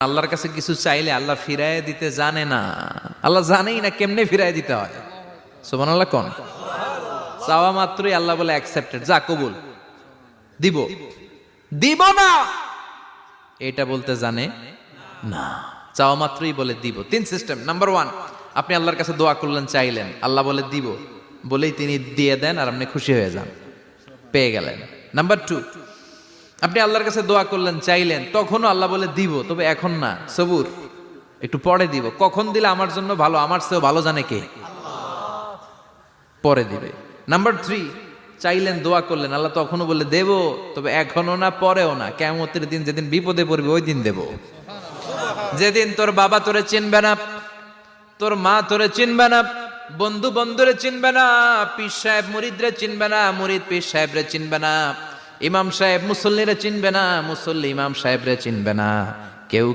আল্লাহর কাছে কিছু চাইলে আল্লাহ ফিরায় দিতে জানে না, আল্লাহ জানেই না কেমনে ফিরায় দিতে হয়। সুবহানাল্লাহ কোন চাওয়া মাত্রই আল্লাহ বলে অ্যাকসেপ্টেড, যা কবুল, দিব দিব না এটা বলতে জানে না, চাওয়া মাত্রই বলে দিব। তিন সিস্টেম। নাম্বার ওয়ান, আপনি আল্লাহর কাছে দোয়া করলেন, চাইলেন, আল্লাহ বলে দিব, বলেই তিনি দিয়ে দেন আর আপনি খুশি হয়ে যান, পেয়ে গেলেন। নাম্বার টু, আপনি আল্লাহর কাছে দোয়া করলেন, চাইলেন, তখনও আল্লাহ বলে দিব, তবে এখন না, সবুর, একটু পরে দিব। কখন দিলে আমার জন্য ভালো, আমার চেয়েও ভালো জানে কে, পরে দিবে। নাম্বার থ্রি, চাইলেন, দোয়া করলেন, আল্লাহ তখনও বলে দেব, তবে এখনো না, পরেও না, কিয়ামতের দিন যেদিন বিপদে পড়বে ওই দিন দেব। যেদিন তোর বাবা তোরে চিনবে না, তোর মা তোরে চিনবে না, বন্ধু বন্ধুরে চিনবে না, পীর সাহেব মুরিদরে চিনবে না, মুরিদ পীর সাহেবরে চিনবে না, ইমাম সাহেব মুসল্লিরে চিনবে না, মুসল্লি ইমাম সাহেবরে চিনবে না, কেউ